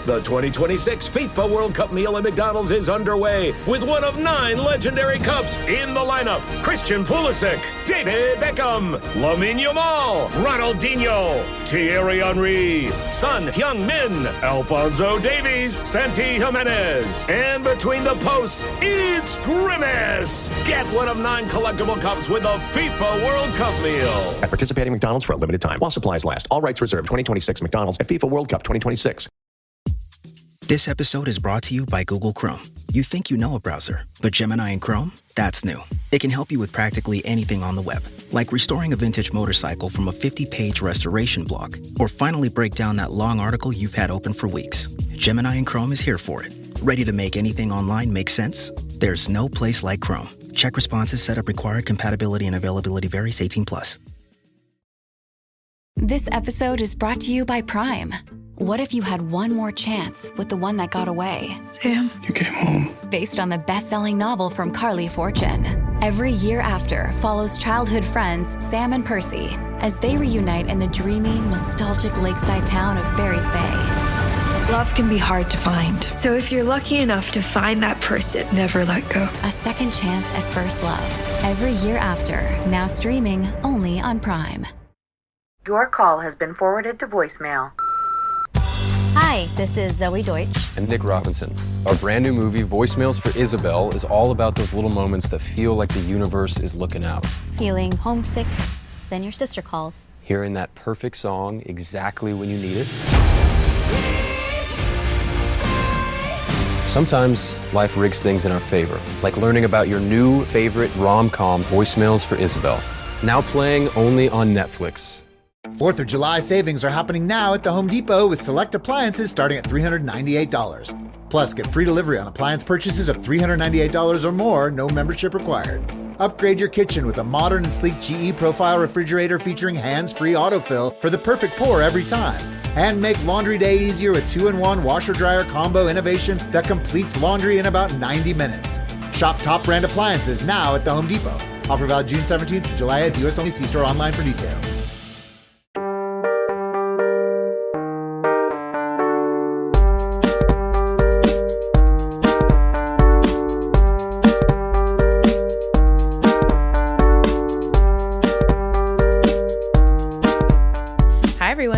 The 2026 FIFA World Cup meal at McDonald's is underway with one of 9 legendary cups in the lineup. Christian Pulisic, David Beckham, Lamine Yamal, Ronaldinho, Thierry Henry, Son Heung-min, Alphonso Davies, Santi Jimenez. And between the posts, it's Grimace. Get one of 9 collectible cups with a FIFA World Cup meal. At participating McDonald's for a limited time while supplies last. All rights reserved. 2026 McDonald's at FIFA World Cup 2026. This episode is brought to you by Google Chrome. You think you know a browser, but Gemini and Chrome? That's new. It can help you with practically anything on the web, like restoring a vintage motorcycle from a 50-page restoration blog, or finally break down that long article you've had open for weeks. Gemini and Chrome is here for it. Ready to make anything online make sense? There's no place like Chrome. Check responses, setup required, compatibility and availability varies 18+. This episode is brought to you by Prime. What if you had one more chance with the one that got away? Sam, you came home. Based on the best-selling novel from Carly Fortune. Every Year After follows childhood friends Sam and Percy as they reunite in the dreamy, nostalgic lakeside town of Barry's Bay. love can be hard to find. So if you're lucky enough to find that person, never let go. A second chance at first love. Every Year After, now streaming only on Prime. Your call has been forwarded to voicemail. Hi, this is Zoe Deutsch. And Nick Robinson. Our brand new movie, Voicemails for Isabel, is all about those little moments that feel like the universe is looking out. Feeling homesick, then your sister calls. Hearing that perfect song exactly when you need it. Sometimes life rigs things in our favor, like learning about your new favorite rom-com, Voicemails for Isabel. Now playing only on Netflix. 4th of July savings are happening now at the Home Depot with select appliances starting at $398. Plus, get free delivery on appliance purchases of $398 or more, no membership required. Upgrade your kitchen with a modern and sleek GE Profile refrigerator featuring hands-free autofill for the perfect pour every time. And make laundry day easier with 2-in-1 washer-dryer combo innovation that completes laundry in about 90 minutes. Shop top brand appliances now at the Home Depot. Offer valid June 17th to July 8th, US only. See store online for details.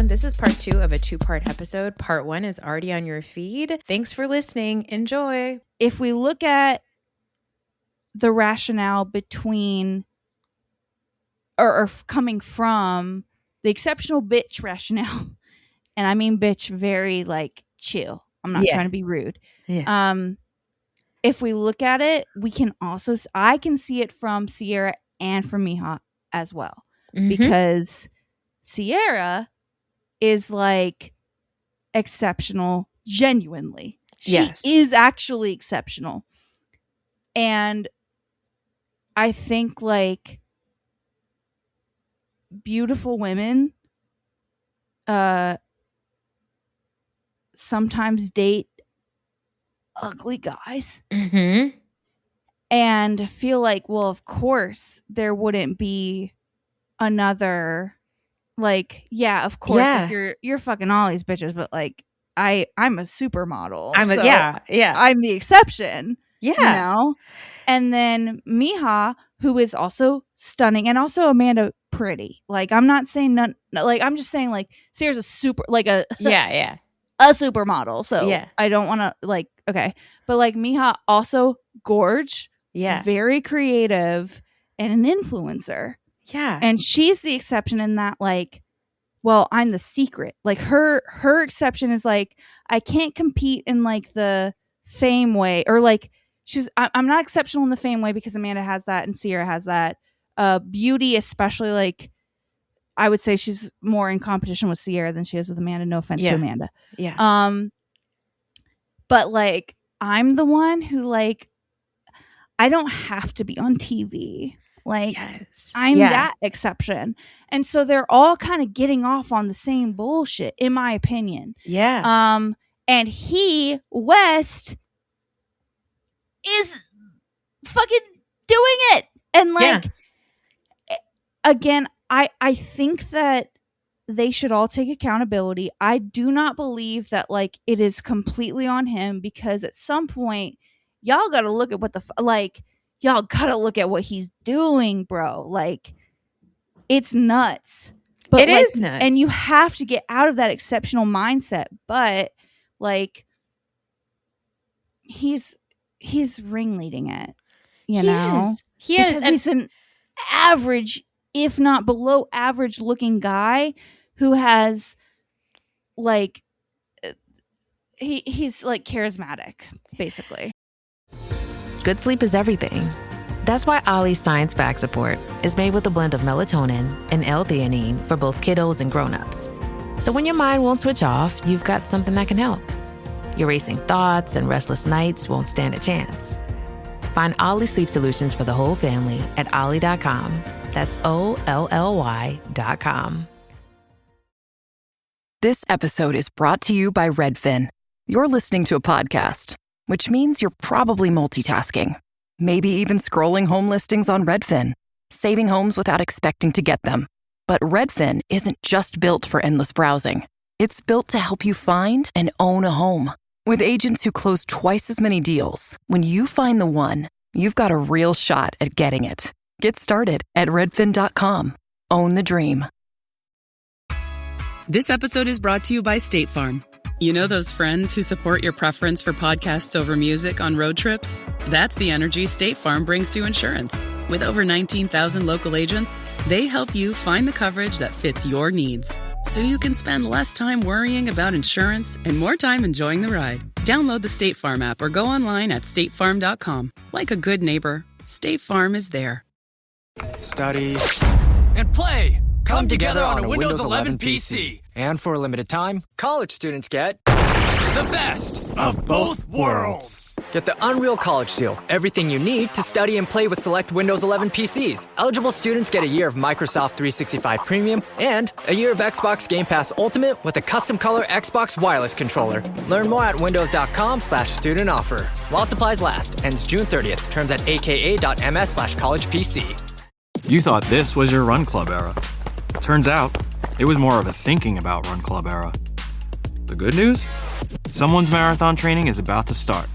This is part 2 of a 2-part episode. Part 1 is already on your feed. Thanks for listening. Enjoy. If we look at the rationale between or coming from the exceptional bitch rationale, and I mean bitch very like chill. I'm not trying to be rude. Yeah. If we look at it, we can also I can see it from Sierra and from Miha as well. Mm-hmm. Because Sierra is like exceptional genuinely. She is actually exceptional. And I think like beautiful women sometimes date ugly guys. Mm-hmm. And feel like, well, of course there wouldn't be another. Like, yeah, of course, like you're fucking all these bitches, but like I'm a supermodel. I'm the exception. Yeah. You know? And then Miha, who is also stunning, and also Amanda pretty. Like, I'm not saying none, like I'm just saying like Sarah's a super like a a supermodel. So I don't wanna like okay. But like Miha also gorge, very creative, and an influencer. Yeah. And she's the exception in that, like, well, I'm the secret. Like, her exception is, like, I can't compete in, like, the fame way. Or, like, I'm not exceptional in the fame way because Amanda has that and Sierra has that. Beauty, especially, like, I would say she's more in competition with Sierra than she is with Amanda. No offense to Amanda. Yeah. But, like, I'm the one who, like, I don't have to be on TV. Like, I'm that exception. And so they're all kind of getting off on the same bullshit, in my opinion. Yeah. And West, is fucking doing it. And, like, again, I think that they should all take accountability. I do not believe that like it is completely on him, because at some point y'all got to look at what y'all got to look at what he's doing, bro. Like, it's nuts. But It is nuts. And you have to get out of that exceptional mindset. But like, he's ringleading it, you know? He is. Because he's an average, if not below average looking guy who has like, he's like charismatic, basically. Good sleep is everything. That's why Ollie's Science Back Support is made with a blend of melatonin and L-theanine for both kiddos and grown-ups. So when your mind won't switch off, you've got something that can help. Your racing thoughts and restless nights won't stand a chance. Find Ollie Sleep Solutions for the whole family at ollie.com. That's OLLY.com. This episode is brought to you by Redfin. You're listening to a podcast, which means you're probably multitasking. Maybe even scrolling home listings on Redfin, saving homes without expecting to get them. But Redfin isn't just built for endless browsing. It's built to help you find and own a home. With agents who close twice as many deals, when you find the one, you've got a real shot at getting it. Get started at redfin.com. Own the dream. This episode is brought to you by State Farm. You know those friends who support your preference for podcasts over music on road trips? That's the energy State Farm brings to insurance. With over 19,000 local agents, they help you find the coverage that fits your needs, so you can spend less time worrying about insurance and more time enjoying the ride. Download the State Farm app or go online at statefarm.com. Like a good neighbor, State Farm is there. Study and play come together on a Windows 11 PC. And for a limited time, college students get the best of both worlds. Get the Unreal College Deal. Everything you need to study and play with select Windows 11 PCs. Eligible students get a year of Microsoft 365 Premium and a year of Xbox Game Pass Ultimate with a custom color Xbox wireless controller. Learn more at windows.com/student offer. While supplies last. Ends June 30th. Terms at aka.ms/collegepc. You thought this was your Run Club era. Turns out, it was more of a thinking about Run Club era. The good news? Someone's marathon training is about to start.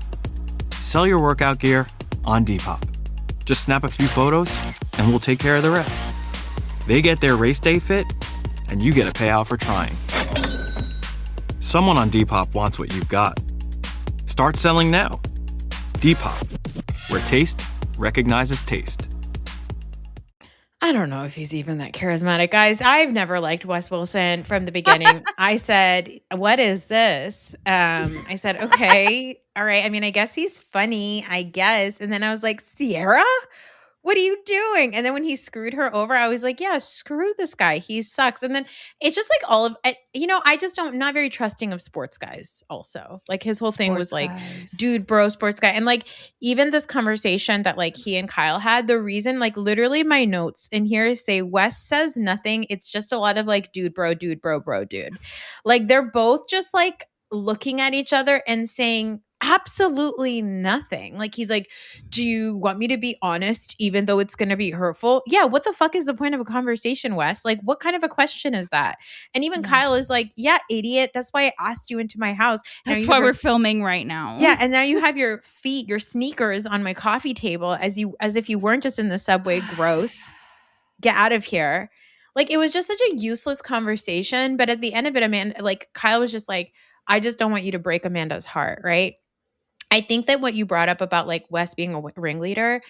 Sell your workout gear on Depop. Just snap a few photos, and we'll take care of the rest. They get their race day fit, and you get a payout for trying. Someone on Depop wants what you've got. Start selling now. Depop, where taste recognizes taste. I don't know if he's even that charismatic, guys. I've never liked Wes Wilson from the beginning. I said, what is this? I said, okay, all right. I mean, I guess he's funny, I guess. And then I was like, Sierra? What are you doing? And then when he screwed her over, I was like, yeah, screw this guy. He sucks. And then it's just like all of, I just not very trusting of sports guys also. Like his whole thing was like, dude, bro, sports guy. And like, even this conversation that like he and Kyle had, the reason, like literally my notes in here say Wes says nothing. It's just a lot of like, dude, bro, bro, dude. Like they're both just like looking at each other and saying absolutely nothing. Like he's like, do you want me to be honest even though it's going to be hurtful? Yeah, what the fuck is the point of a conversation, Wes? Like what kind of a question is that? And even Kyle is like, yeah, idiot, that's why I asked you into my house. That's why we're filming right now. Yeah, and now you have your feet, your sneakers on my coffee table as if you weren't just in the subway. Gross. Get out of here. Like it was just such a useless conversation, but at the end of it, Amanda, like Kyle was just like, I just don't want you to break Amanda's heart, right? I think that what you brought up about like Wes being a ringleader,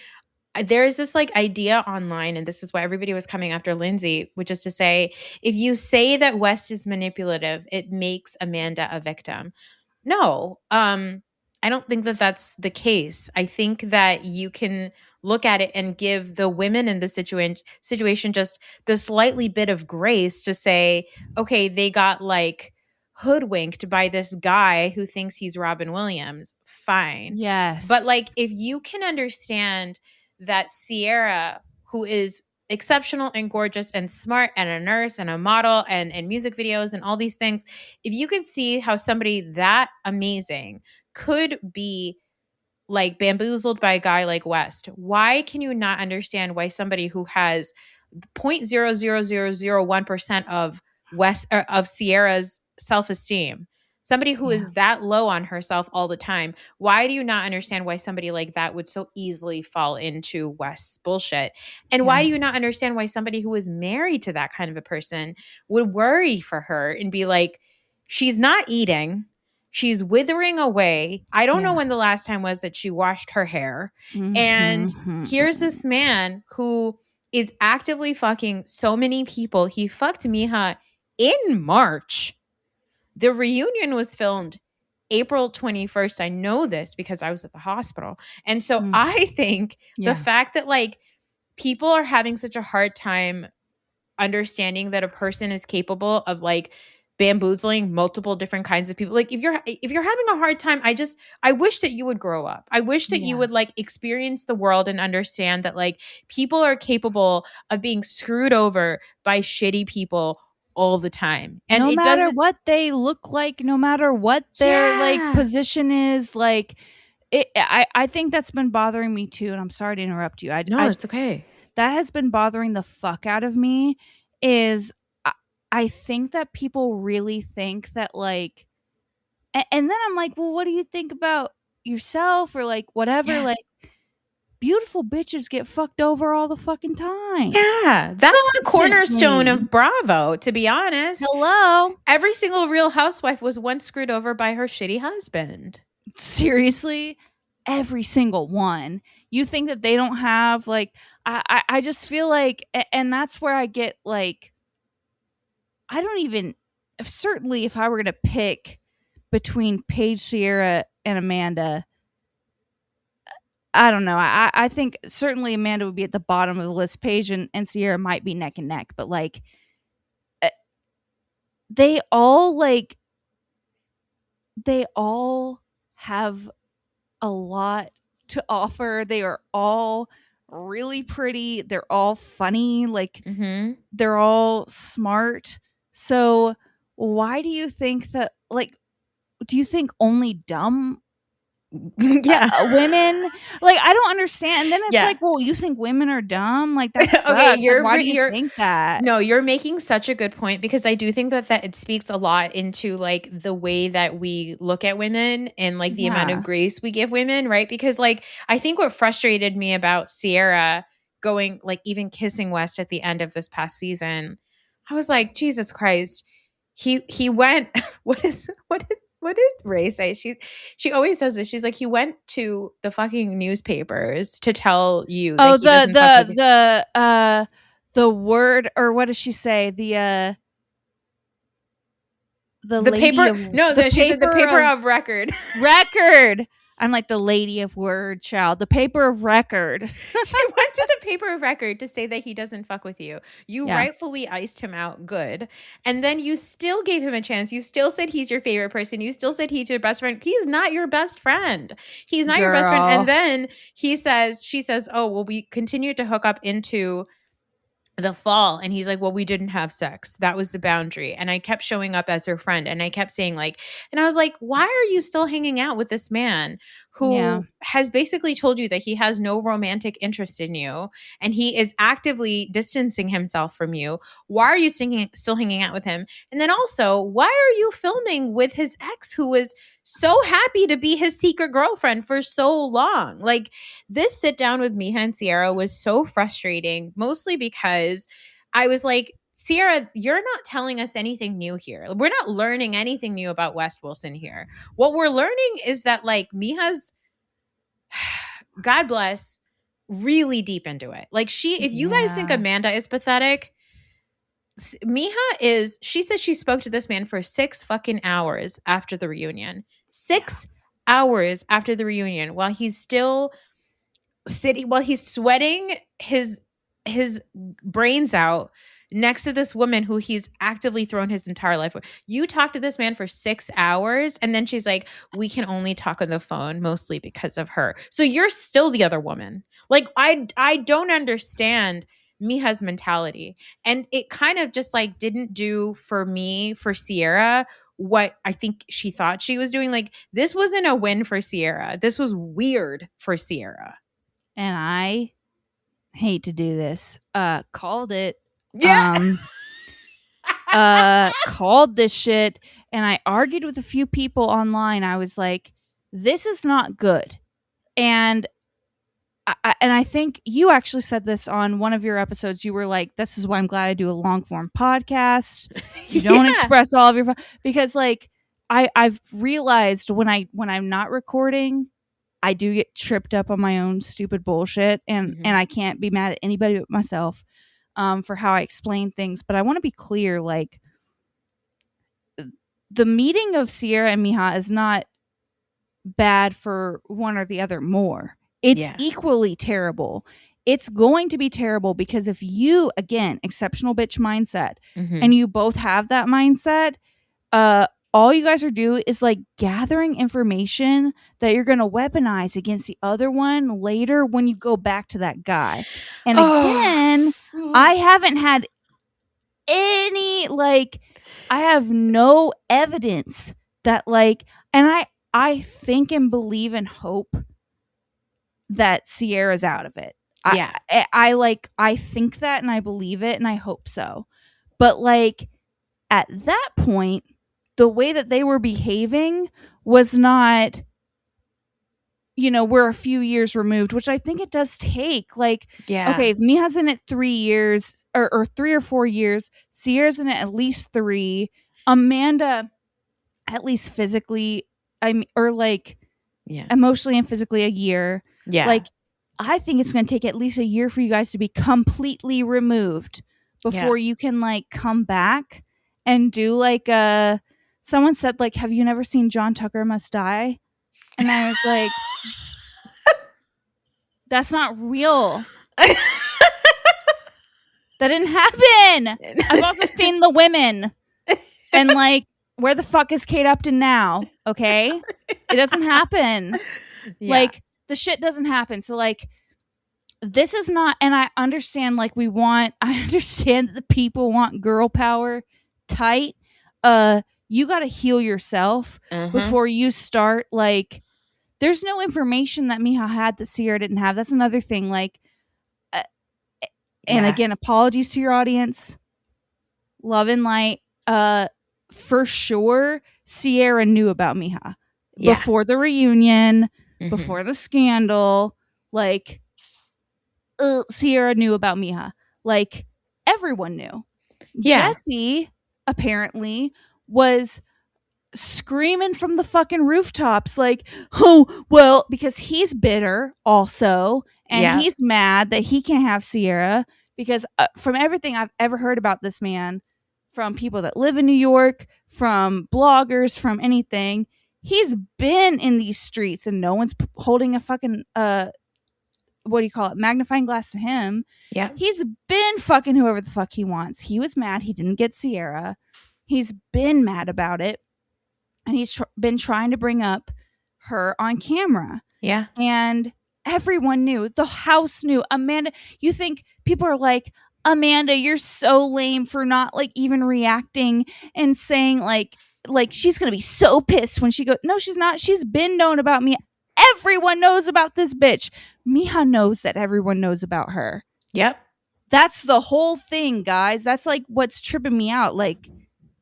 there's this like idea online, and this is why everybody was coming after Lindsay, which is to say, if you say that Wes is manipulative, it makes Amanda a victim. No, I don't think that that's the case. I think that you can look at it and give the women in the situation just the slightly bit of grace to say, okay, they got like hoodwinked by this guy who thinks he's Robin Williams. Fine. Yes. But like, if you can understand that Sierra, who is exceptional and gorgeous and smart and a nurse and a model and music videos and all these things, if you can see how somebody that amazing could be like bamboozled by a guy like West, why can you not understand why somebody who has 0.00001% of of Sierra's self-esteem. Somebody who is that low on herself all the time. Why do you not understand why somebody like that would so easily fall into West's bullshit? And why do you not understand why somebody who is married to that kind of a person would worry for her and be like, she's not eating, she's withering away. I don't know when the last time was that she washed her hair. And here's this man who is actively fucking so many people. He fucked Miha in March. The reunion was filmed April 21st. I know this because I was at the hospital. And so I think the fact that like people are having such a hard time understanding that a person is capable of like bamboozling multiple different kinds of people. Like if you're having a hard time, I wish that you would grow up. I wish that you would like experience the world and understand that like people are capable of being screwed over by shitty people all the time. And no it matter doesn't what they look like, no matter what their like position is, like I think that's been bothering me too. And I'm sorry to interrupt you. It's okay. That has been bothering the fuck out of me. Is I think that people really think that like, and then I'm like, well, what do you think about yourself or like whatever? Like, beautiful bitches get fucked over all the fucking time. Yeah, that's the cornerstone of Bravo, to be honest. Hello. Every single Real Housewife was once screwed over by her shitty husband. Seriously? Every single one. You think that they don't have like, I just feel like, and that's where I get like, I don't even, certainly if I were going to pick between Paige, Sierra, and Amanda, I don't know. I think certainly Amanda would be at the bottom of the list. Paige and Sierra might be neck and neck, but like they all have a lot to offer. They are all really pretty. They're all funny. Like they're all smart. So why do you think that, like, do you think only dumb women, like, I don't understand. And then it's like, well, you think women are dumb? Like, that's okay. Why do you think that? No, you're making such a good point, because I do think that it speaks a lot into like the way that we look at women and like the amount of grace we give women, right? Because like I think what frustrated me about Sierra going, like, even kissing West at the end of this past season, I was like, Jesus Christ, he went. What did Ray say? She always says this. She's like, he went to the fucking newspapers to tell you. Oh, that the word, or what does she say? The paper. She said the paper of record. Record. I'm like, the lady of word, child. The paper of record. She went to the paper of record to say that he doesn't fuck with you. You rightfully iced him out. Good. And then you still gave him a chance. You still said he's your favorite person. You still said he's your best friend. He is not your best friend. He's not your best friend. And then she says, oh, well, we continued to hook up into the fall. And he's like, well, we didn't have sex. That was the boundary. And I kept showing up as her friend. And I kept saying like, and I was like, why are you still hanging out with this man who has basically told you that he has no romantic interest in you and he is actively distancing himself from you? Why are you still hanging out with him? And then also, why are you filming with his ex who was so happy to be his secret girlfriend for so long? Like, this sit down with Miha and Sierra was so frustrating, mostly because I was like, Sierra, you're not telling us anything new here. We're not learning anything new about West Wilson here. What we're learning is that like Miha's, God bless, really deep into it. Like if you guys think Amanda is pathetic, Miha she said she spoke to this man for 6 fucking hours after the reunion. 6 hours after the reunion while he's still while he's sweating his brains out next to this woman who he's actively thrown his entire life with. You talk to this man for 6 hours and then she's like, we can only talk on the phone mostly because of her. So you're still the other woman. Like, I don't understand Miha's mentality. And it kind of just like didn't do for Sierra what I think she thought she was doing. Like, this wasn't a win for Sierra. This was weird for Sierra. And I hate to do this. Called it. Yeah. called this shit, and I argued with a few people online. I was like, this is not good. And I think you actually said this on one of your episodes. You were like, this is why I'm glad I do a long form podcast. You don't express all of your because like I've realized when I'm not recording, I do get tripped up on my own stupid bullshit, and I can't be mad at anybody but myself for how I explain things. But I want to be clear, like the meeting of Sierra and Mija is not bad for one or the other more. It's equally terrible. It's going to be terrible because if you, again, exceptional bitch mindset, and you both have that mindset, all you guys are doing is like gathering information that you're going to weaponize against the other one later when you go back to that guy. And again, I haven't had any, like, I have no evidence that, like, and I think and believe and hope that Sierra's out of it. Yeah. I think that and I believe it and I hope so. But like at that point, the way that they were behaving was not, you know, we're a few years removed, which I think it does take. Like, okay, if Mija's in it 3 years or 3 or 4 years, Sierra's in it at least 3, Amanda at least physically, emotionally and physically a year. Yeah. Like, I think it's going to take at least a year for you guys to be completely removed before you can, like, come back and do, like, someone said, like, have you never seen John Tucker Must Die? And I was like, that's not real. That didn't happen. I've also seen The Women. And, like, where the fuck is Kate Upton now? Okay? It doesn't happen. Yeah. Like, the shit doesn't happen. So, like, this is not, and I understand, like, I understand that the people want girl power tight. You got to heal yourself before you start, like, there's no information that Mija had that Sierra didn't have. That's another thing. Like, and again, apologies to your audience. Love and light. For sure, Sierra knew about Mija before the reunion, before the scandal. Like, Sierra knew about Mija. Like, everyone knew. Yeah. Jesse apparently was screaming from the fucking rooftops, like, oh, well, because he's bitter also, and he's mad that he can't have Sierra because from everything I've ever heard about this man, from people that live in New York, from bloggers, from anything, he's been in these streets and no one's holding a fucking what do you call it, magnifying glass to him. Yeah, he's been fucking whoever the fuck he wants. He was mad he didn't get Sierra. He's been mad about it, and he's been trying to bring up her on camera. Yeah, and everyone knew. The house knew. Amanda, you think people are like, Amanda, you're so lame for not, like, even reacting and saying like she's gonna be so pissed when she goes. No, she's not. She's been known about me. Everyone knows about this bitch. Mija knows that everyone knows about her. Yep. That's the whole thing, guys. That's like what's tripping me out. Like,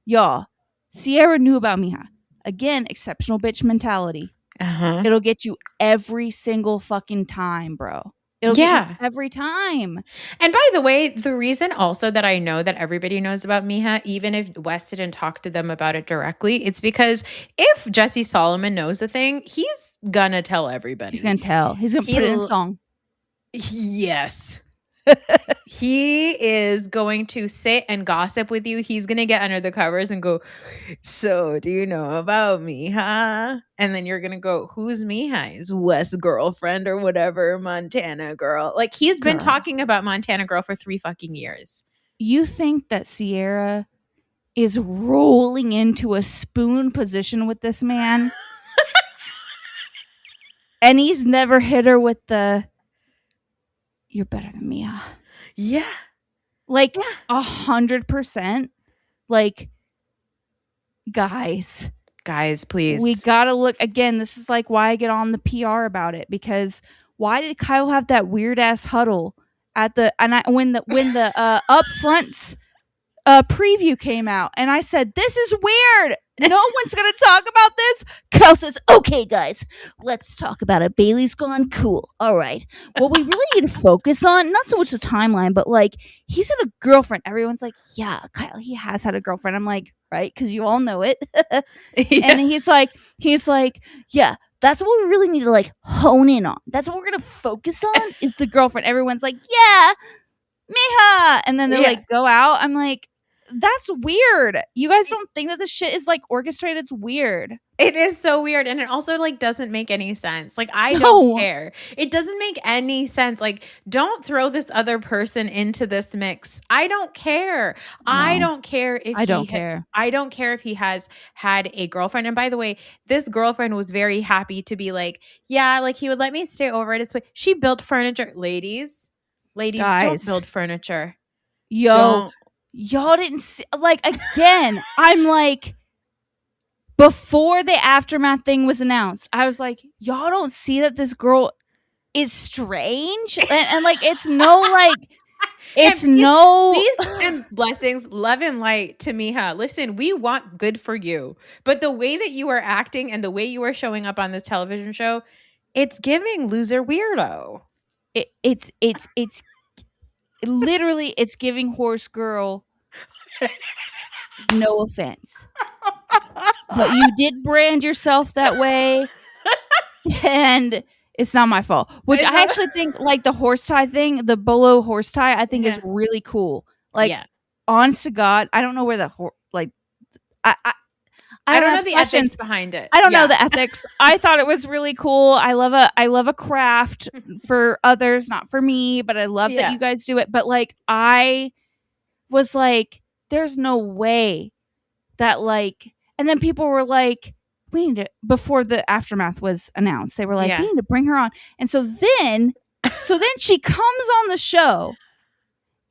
y'all, Sierra knew about Mija. Again, exceptional bitch mentality. It'll get you every single fucking time, bro. It'll get you every time. And by the way, the reason also that I know that everybody knows about Mija, even if Wes didn't talk to them about it directly, it's because if Jesse Solomon knows a thing, he's gonna tell everybody. He's gonna tell. He's gonna put it in a song. Yes. He is going to sit and gossip with you. He's going to get under the covers and go, so do you know about Mija? And then you're going to go, who's Mija? Is Wes' girlfriend or whatever, Montana girl. Like, he's been talking about Montana girl for 3 fucking years. You think that Sierra is rolling into a spoon position with this man? And he's never hit her with the, you're better than Mija. Yeah. Like, 100%. Like, guys, please. We gotta look, again, this is like why I get on the PR about it, because why did Kyle have that weird ass huddle at the, when the upfronts preview came out, and I said, this is weird. No one's going to talk about this. Kyle says, okay, guys, let's talk about it. Bailey's gone. Cool. All right. What we really need to focus on, not so much the timeline, but like, he's had a girlfriend. Everyone's like, yeah, Kyle, he has had a girlfriend. I'm like, right? Because you all know it. And he's like, yeah, that's what we really need to like hone in on. That's what we're going to focus on is the girlfriend. Everyone's like, yeah, Mija. And then they like go out. I'm like, that's weird. You guys don't think that this shit is like orchestrated? It's weird. It is so weird. And it also like doesn't make any sense. Like, I don't care. It doesn't make any sense. Like, don't throw this other person into this mix. I don't care. No. I don't care if I don't care if he has had a girlfriend. And by the way, this girlfriend was very happy to be like, yeah, like he would let me stay over at his place. She built furniture. Ladies, guys, don't build furniture. Y'all didn't see, like, again, I'm like, before the Aftermath thing was announced, I was like, y'all don't see that this girl is strange? And like, it's no, like, it's Peace and blessings, love and light to Mija. Listen, we want good for you. But the way that you are acting and the way you are showing up on this television show, it's giving loser weirdo. It's literally, it's giving horse girl. No offense, but you did brand yourself that way, and it's not my fault. Which I actually think, like, the horse tie thing, the bolo horse tie, I think is really cool. Like, honest to God, I don't know where the I don't know the ethics behind it. I don't know the ethics. I thought it was really cool. I love a craft for others, not for me, but I love that you guys do it. But like, I was like, there's no way that like, and then people were like, we need to, before the Aftermath was announced, they were like, we need to bring her on. And so then she comes on the show,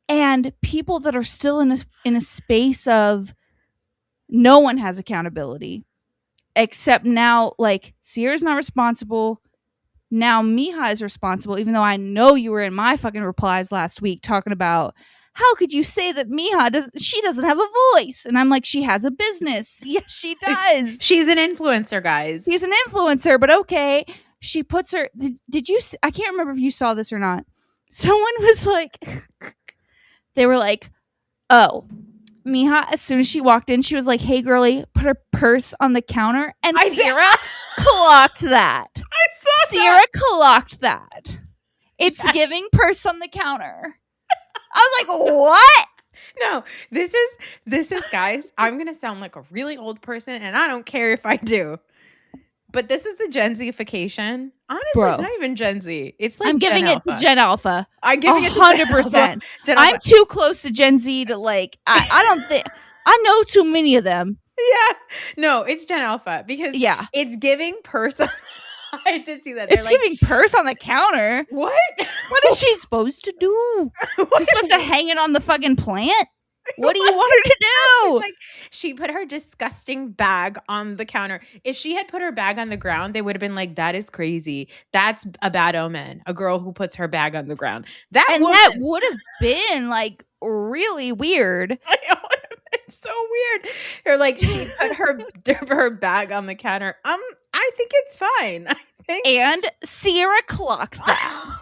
and people that are still in a space of, no one has accountability except now, like, Sierra's not responsible. Now Mija is responsible, even though I know you were in my fucking replies last week talking about, how could you say that Mija doesn't have a voice? And I'm like, she has a business. Yes, she does. She's an influencer, guys. She's an influencer, but okay. She puts her, did you, I can't remember if you saw this or not. Someone was like, they were like, oh, Mija, as soon as she walked in, she was like, hey, girly, put her purse on the counter. And Sierra clocked that. I saw Sierra clocked that. It's giving purse on the counter. I was like, what? No, this is, guys, I'm going to sound like a really old person, and I don't care if I do. But this is a Gen Z-ification. Honestly, it's not even Gen Z. It's like I'm giving it to Gen Alpha. I'm giving it to 100%. I'm too close to Gen Z to like. I don't think I know too many of them. Yeah, no, it's Gen Alpha because it's giving person. I did see that. It's like, giving purse on the counter. What? What is she supposed to do? She's supposed to hang it on the fucking plant? What do you want her to do? Like, she put her disgusting bag on the counter. If she had put her bag on the ground, they would have been like, that is crazy. That's a bad omen. A girl who puts her bag on the ground. That would have been like really weird. It's so weird. They're like, she put her bag on the counter. I think it's fine. And Sierra clocked that.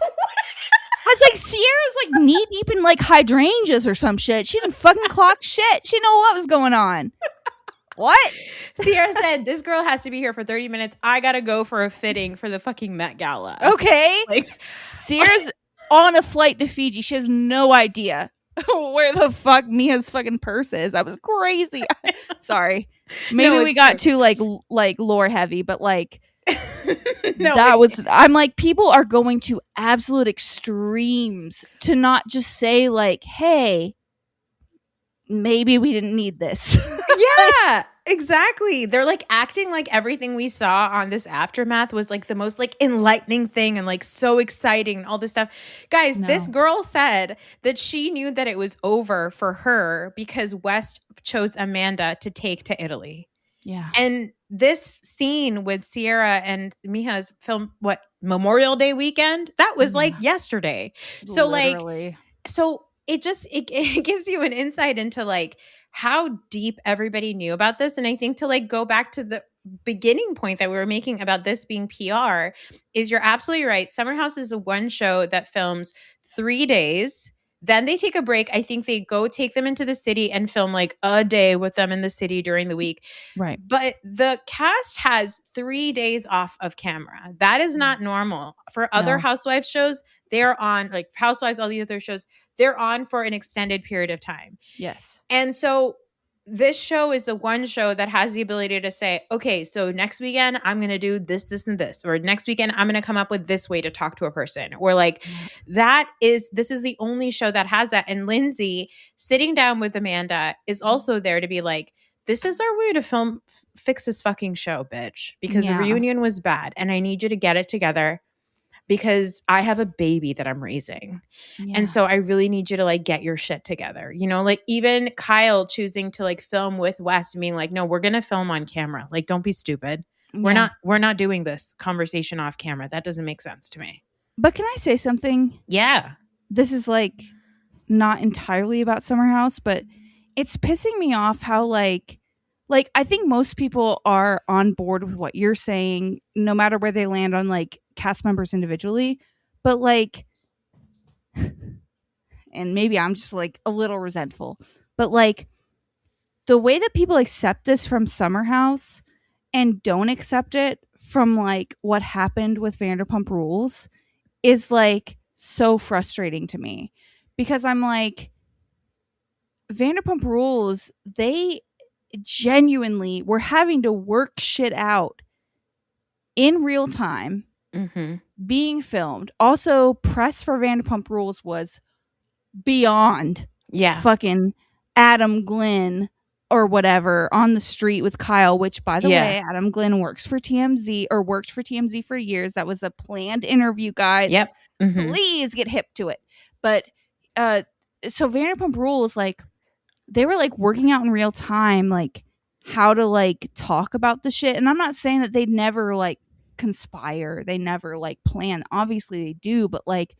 I was like, Sierra's like knee deep in like hydrangeas or some shit. She didn't fucking clock shit. She didn't know what was going on. What? Sierra said, this girl has to be here for 30 minutes. I gotta go for a fitting for the fucking Met Gala. Okay. Like, Sierra's on a flight to Fiji. She has no idea where the fuck Mia's fucking purse is. That was crazy. Sorry. Maybe we got too like lore heavy, but like I'm like, people are going to absolute extremes to not just say like, hey, maybe we didn't need this. Yeah, exactly. They're like acting like everything we saw on this Aftermath was like the most like enlightening thing and like so exciting and all this stuff. Guys, this girl said that she knew that it was over for her because West chose Amanda to take to Italy. Yeah. And this scene with Sierra and Mija's film, Memorial Day weekend? That was like yesterday. So literally. So it gives you an insight into like how deep everybody knew about this. And I think to like go back to the beginning point that we were making about this being PR is you're absolutely right. Summer House is a one show that films 3 days. Then they take a break. I think they go take them into the city and film like a day with them in the city during the week. Right. But the cast has 3 days off of camera. That is not normal. For other Housewives shows, they're on, like Housewives, all the other shows, they're on for an extended period of time. Yes. And so this show is the one show that has the ability to say, okay, so next weekend I'm going to do this, this, and this, or next weekend I'm going to come up with this way to talk to a person, or like this is the only show that has that. And Lindsay sitting down with Amanda is also there to be like, this is our way to fix this fucking show, bitch, because the reunion was bad and I need you to get it together because I have a baby that I'm raising. Yeah. And so I really need you to like get your shit together. You know, like even Kyle choosing to like film with Wes being like, no, we're going to film on camera. Like, don't be stupid. Yeah. We're not doing this conversation off camera. That doesn't make sense to me. But can I say something? Yeah. This is like not entirely about Summer House, but it's pissing me off how like I think most people are on board with what you're saying, no matter where they land on like cast members individually, but like, and maybe I'm just like a little resentful, but like the way that people accept this from Summer House and don't accept it from like what happened with Vanderpump Rules is like so frustrating to me, because I'm like, Vanderpump Rules, they genuinely were having to work shit out in real time, being filmed. Also, press for Vanderpump Rules was beyond fucking Adam Glenn or whatever on the street with Kyle, which by the way, Adam Glenn works for TMZ or worked for TMZ for years. That was a planned interview, guys. Yep. Please get hip to it. But so Vanderpump Rules, like, they were like working out in real time, like how to like talk about the shit. And I'm not saying that they never like conspire, they never like plan. Obviously they do, but like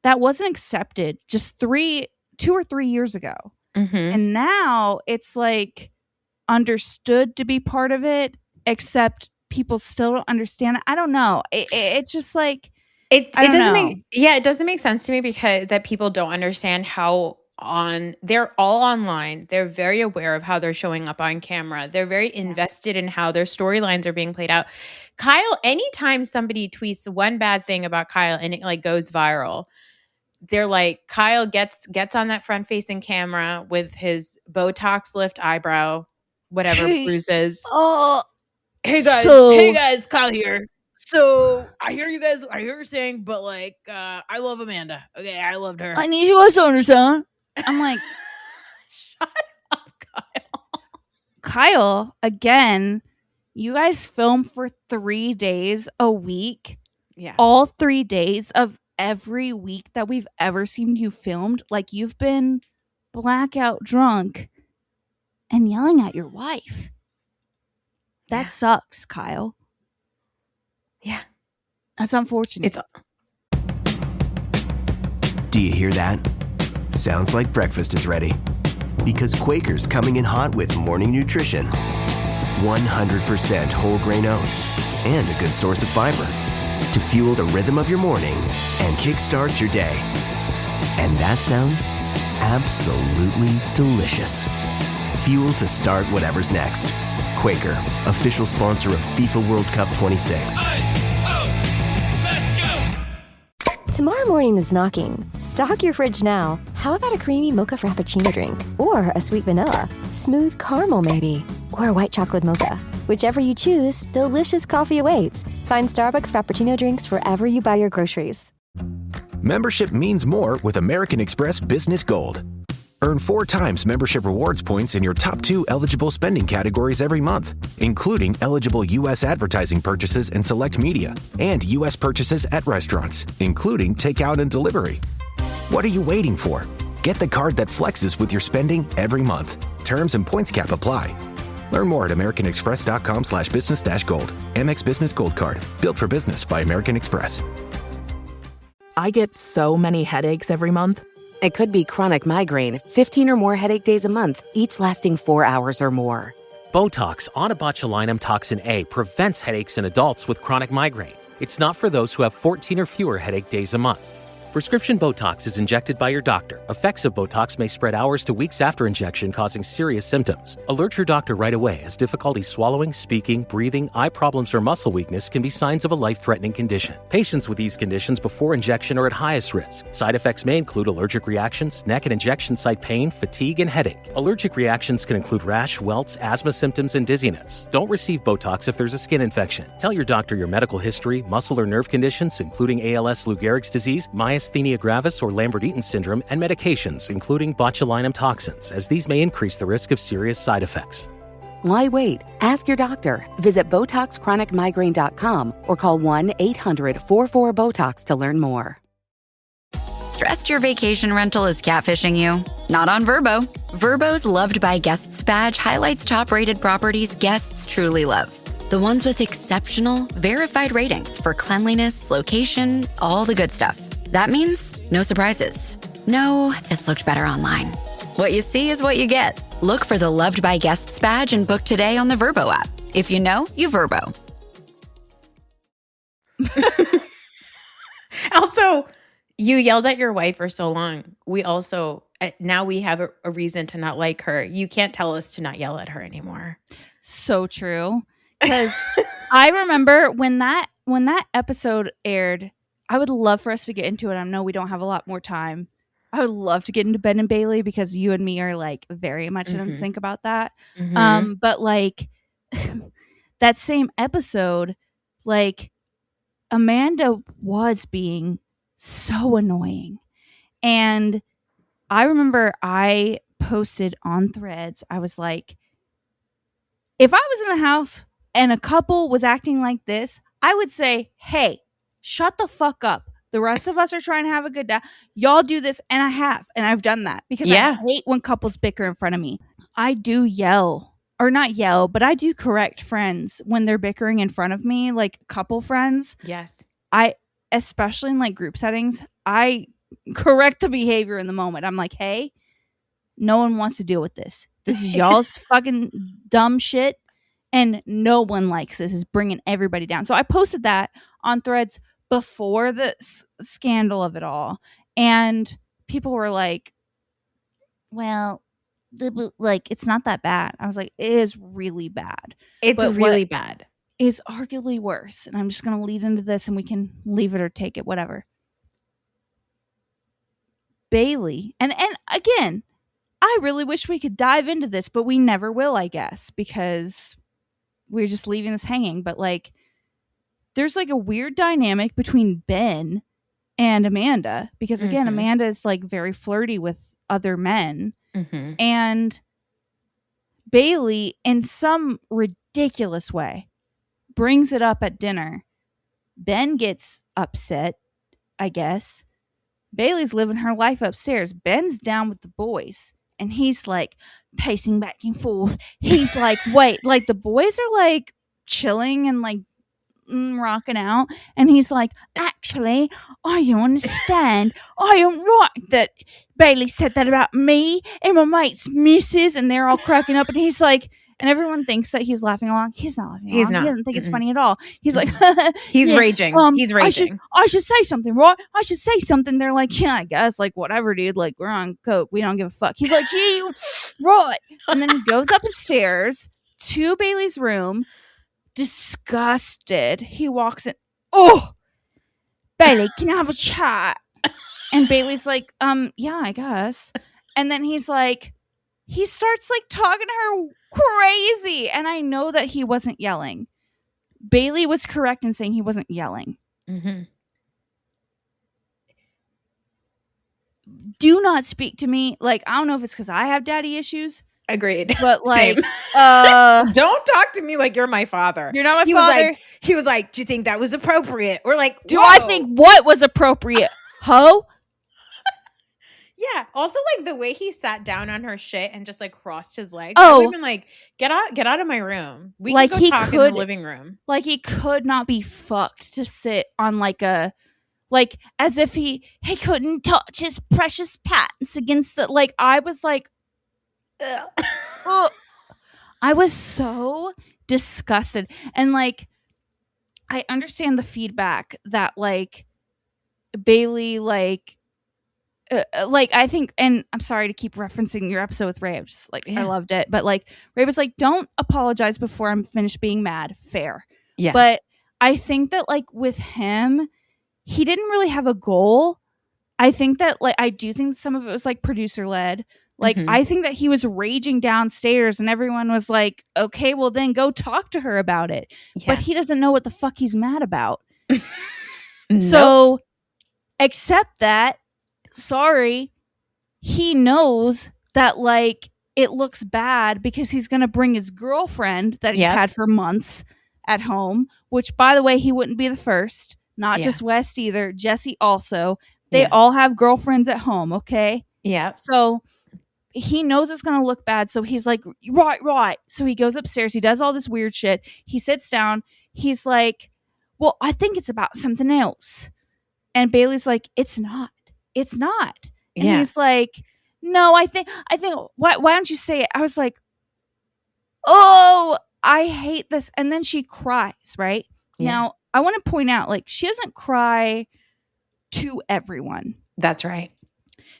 that wasn't accepted just 2 or 3 years ago. And now it's like understood to be part of it, except people still don't understand it. I don't know. It's just like it doesn't make sense to me because that people don't understand how they're all online. They're very aware of how they're showing up on camera. They're very invested in how their storylines are being played out. Kyle, anytime somebody tweets one bad thing about Kyle and it like goes viral, they're like, Kyle gets on that front facing camera with his Botox lift eyebrow, whatever bruises. Hey guys, Kyle here. So I hear you're saying, but like, I love Amanda. Okay, I loved her. I need you guys to understand. I'm like, shut up, Kyle. Kyle, again, you guys film for 3 days a week. Yeah. All 3 days of every week that we've ever seen you filmed. Like, you've been blackout drunk and yelling at your wife. That sucks, Kyle. Yeah. That's unfortunate. Do you hear that? Sounds like breakfast is ready. Because Quaker's coming in hot with morning nutrition. 100% whole grain oats and a good source of fiber to fuel the rhythm of your morning and kickstart your day. And that sounds absolutely delicious. Fuel to start whatever's next. Quaker, official sponsor of FIFA World Cup 26. Tomorrow morning is knocking. Stock your fridge now. How about a creamy mocha frappuccino drink? Or a sweet vanilla? Smooth caramel maybe? Or a white chocolate mocha? Whichever you choose, delicious coffee awaits. Find Starbucks Frappuccino drinks wherever you buy your groceries. Membership means more with American Express Business Gold. Earn 4 times membership rewards points in your top 2 eligible spending categories every month, including eligible U.S. advertising purchases and select media, and U.S. purchases at restaurants, including takeout and delivery. What are you waiting for? Get the card that flexes with your spending every month. Terms and points cap apply. Learn more at americanexpress.com/business-gold. Amex Business Gold Card. Built for business by American Express. I get so many headaches every month. It could be chronic migraine, 15 or more headache days a month, each lasting 4 hours or more. Botox onabotulinum toxin A prevents headaches in adults with chronic migraine. It's not for those who have 14 or fewer headache days a month. Prescription Botox is injected by your doctor. Effects of Botox may spread hours to weeks after injection, causing serious symptoms. Alert your doctor right away, as difficulty swallowing, speaking, breathing, eye problems, or muscle weakness can be signs of a life-threatening condition. Patients with these conditions before injection are at highest risk. Side effects may include allergic reactions, neck and injection site pain, fatigue, and headache. Allergic reactions can include rash, welts, asthma symptoms, and dizziness. Don't receive Botox if there's a skin infection. Tell your doctor your medical history, muscle or nerve conditions, including ALS, Lou Gehrig's disease, myasthenia gravis, or Lambert-Eaton syndrome, and medications, including botulinum toxins, as these may increase the risk of serious side effects. Why wait? Ask your doctor. Visit BotoxChronicMigraine.com or call 1-800-44-BOTOX to learn more. Stressed your vacation rental is catfishing you? Not on Vrbo. Vrbo's Loved by Guests badge highlights top-rated properties guests truly love. The ones with exceptional, verified ratings for cleanliness, location, all the good stuff. That means no surprises. No, this looked better online. What you see is what you get. Look for the Loved by Guests badge and book today on the Vrbo app. If you know, you Vrbo. Also, you yelled at your wife for so long. We also, now we have a reason to not like her. You can't tell us to not yell at her anymore. So true. Because I remember when that episode aired, I would love for us to get into it. I know we don't have a lot more time. I would love to get into Ben and Bailey because you and me are like very much in sync about that. But like that same episode, like Amanda was being so annoying. And I remember I posted on Threads, I was like, if I was in the house and a couple was acting like this, I would say, hey, shut the fuck up. The rest of us are trying to have a good day. Y'all do this. And I have. And I've done that because I hate when couples bicker in front of me. I do yell. Or not yell, but I do correct friends when they're bickering in front of me, like couple friends. Yes. Especially in like group settings, I correct the behavior in the moment. I'm like, hey, no one wants to deal with this. This is y'all's fucking dumb shit. And no one likes this. Is bringing everybody down. So I posted that on Threads before the scandal of it all. And people were like, well, like, it's not that bad. I was like, it is really bad. It's really bad. Is arguably worse. And I'm just going to lead into this and we can leave it or take it, whatever. Bailey. And again, I really wish we could dive into this, but we never will, I guess, because we're just leaving this hanging. But like, there's like a weird dynamic between Ben and Amanda because again, Amanda is like very flirty with other men. And Bailey, in some ridiculous way, brings it up at dinner. Ben gets upset, I guess. Bailey's living her life upstairs. Ben's down with the boys. And he's like pacing back and forth. He's like, wait, like the boys are like chilling and like rocking out. And he's like, actually, I don't understand. I don't like that Bailey said that about me and my mate's missus. And they're all cracking up. And he's like, and everyone thinks that he's laughing along. He's not laughing along. Not. He doesn't think it's funny at all. He's like, he's yeah, raging. He's raging. I should say something, right? I should say something. They're like, yeah, I guess. Like, whatever, dude. Like, we're on coke. We don't give a fuck. He's like, yeah, right. And then he goes up the stairs to Bailey's room. Disgusted. He walks in. Oh, Bailey, can I have a chat? And Bailey's like, yeah, I guess. And then he's like, he starts like talking to her crazy. And I know that he wasn't yelling. Bailey was correct in saying he wasn't yelling. Do not speak to me. Like, I don't know if it's because I have daddy issues. Agreed. But like, don't talk to me like you're my father. You're not my father. He was like, do you think that was appropriate? We're like, do I think what was appropriate? Ho? Yeah. Also, like the way he sat down on her shit and just like crossed his legs. Oh, I would have been like, get out of my room. We can go talk in the living room. Like he could not be fucked to sit on like a Like as if he couldn't touch his precious patents against the, like, I was like, ugh. I was so disgusted. And like, I understand the feedback that like Bailey, like I think, and I'm sorry to keep referencing your episode with Ray. I just like, I loved it. But like Ray was like, don't apologize before I'm finished being mad. Fair. Yeah. But I think that like with him, he didn't really have a goal. I think that like, I do think some of it was like producer led. Like, I think that he was raging downstairs and everyone was like, okay, well then go talk to her about it. Yeah. But he doesn't know what the fuck he's mad about. So accept that. Sorry. He knows that like it looks bad because he's going to bring his girlfriend that he's had for months at home, which by the way, he wouldn't be the first, not just West either. Jesse also. They all have girlfriends at home. Okay. Yeah. So he knows it's going to look bad. So he's like, right. So he goes upstairs. He does all this weird shit. He sits down. He's like, well, I think it's about something else. And Bailey's like, it's not. And he's like, no, I think, why don't you say it? I was like, oh, I hate this. And then she cries, right? Yeah. Now, I want to point out, like, she doesn't cry to everyone. That's right.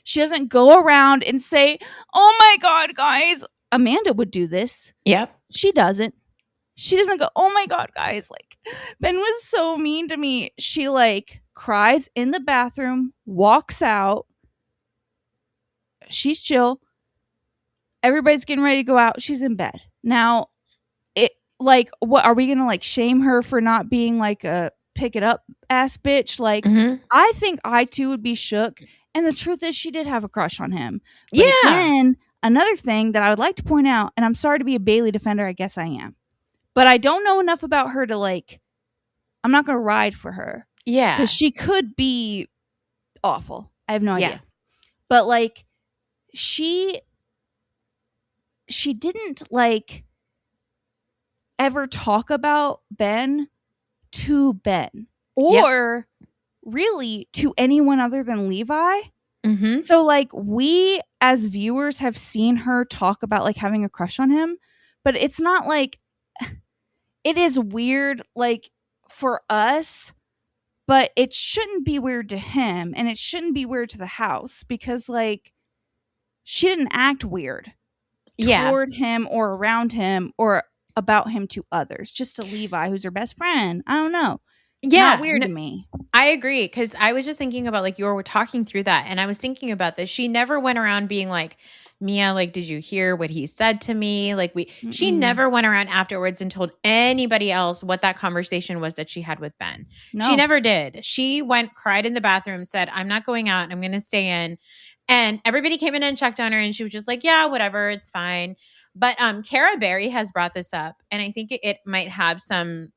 She doesn't go around and say, oh my God, guys. Amanda would do this. Yep. She doesn't. She doesn't go, oh my God, guys. Like, Ben was so mean to me. She like cries in the bathroom, walks out. She's chill. Everybody's getting ready to go out. She's in bed. Now, it like, what are we going to like shame her for not being like a pick it up ass bitch? Like, I think I too would be shook. And the truth is, she did have a crush on him. But again, another thing that I would like to point out, and I'm sorry to be a Bailey defender, I guess I am, but I don't know enough about her to like, I'm not going to ride for her. Yeah. Because she could be awful. I have no idea. But like, she didn't like ever talk about Ben to Ben or really to anyone other than Levi. So like, we as viewers have seen her talk about like having a crush on him, but it's not like, it is weird like for us, but it shouldn't be weird to him and it shouldn't be weird to the house because like she didn't act weird toward him or around him or about him to others, just to Levi, who's her best friend. I don't know. It's not weird to me. I agree, because I was just thinking about like, you were talking through that and I was thinking about this. She never went around being like, Mia, like, did you hear what he said to me? Like she never went around afterwards and told anybody else what that conversation was that she had with Ben. No. She never did. She cried in the bathroom, said, I'm not going out. I'm going to stay in. And everybody came in and checked on her and she was just like, yeah, whatever. It's fine. But Cara Berry has brought this up and I think it might have some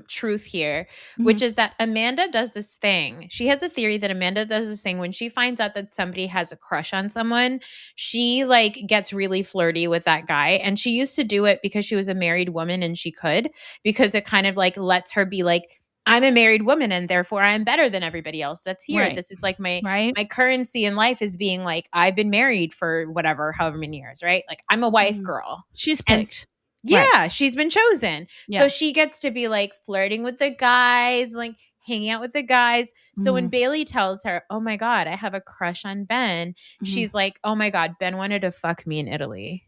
truth here, which is that Amanda does this thing. She has a theory that Amanda does this thing when she finds out that somebody has a crush on someone, she like gets really flirty with that guy. And she used to do it because she was a married woman and she could, because it kind of like lets her be like, I'm a married woman and therefore I'm better than everybody else that's here. Right. This is like my currency in life is being like, I've been married for however many years, right? Like I'm a wife girl. She's picked. She's been chosen. So she gets to be like flirting with the guys, like hanging out with the guys. So when Bailey tells her, oh my God, I have a crush on Ben, she's like, oh my God, Ben wanted to fuck me in Italy.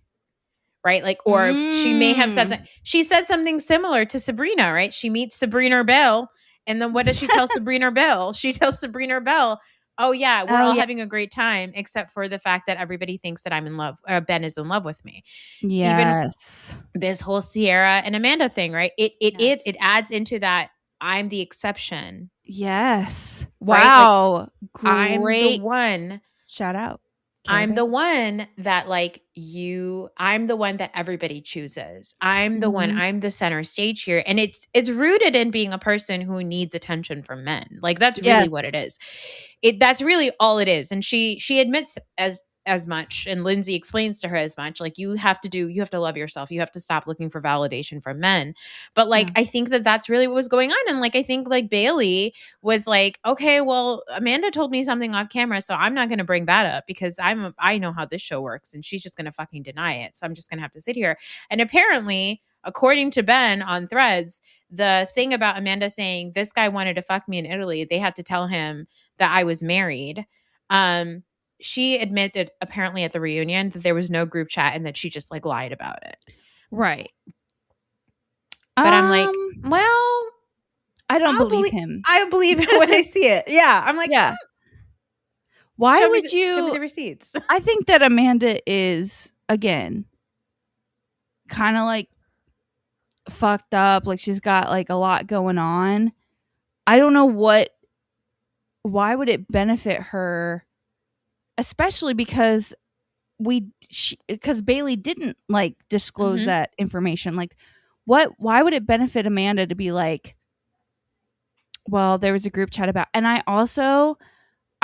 Right? Like, or she may have said, she said something similar to Sabrina, right? She meets Sabrina Bell. And then what does she tell Sabrina Bell? She tells Sabrina Bell, oh yeah, we're all having a great time, except for the fact that everybody thinks that I'm in love, Ben is in love with me. Yes. Even this whole Sierra and Amanda thing, right? It adds into that I'm the exception. Yes. Right? Wow. Like, I'm the one. Shout out. I'm the one that I'm the one that everybody chooses. I'm the one, I'm the center stage here. And it's rooted in being a person who needs attention from men. Like that's really what it is. That's really all it is. And she admits as much. And Lindsay explains to her as much. Like, you have to love yourself. You have to stop looking for validation from men. But like, I think that that's really what was going on. And like, I think like Bailey was like, okay, well, Amanda told me something off camera, so I'm not going to bring that up because I know how this show works, and she's just going to fucking deny it. So I'm just going to have to sit here. And apparently, according to Ben on Threads, the thing about Amanda saying this guy wanted to fuck me in Italy, they had to tell him that I was married. She admitted apparently at the reunion that there was no group chat and that she just like lied about it. Right. But I'm like, well, I don't believe him. I believe it when I see it. Yeah. I'm like, yeah. Why show would me you? Show me the receipts. I think that Amanda is, again, kind of like fucked up. Like, she's got like a lot going on. I don't know why would it benefit her, especially because Bailey didn't like disclose that information. Like, why would it benefit Amanda to be like, well, there was a group chat about, and I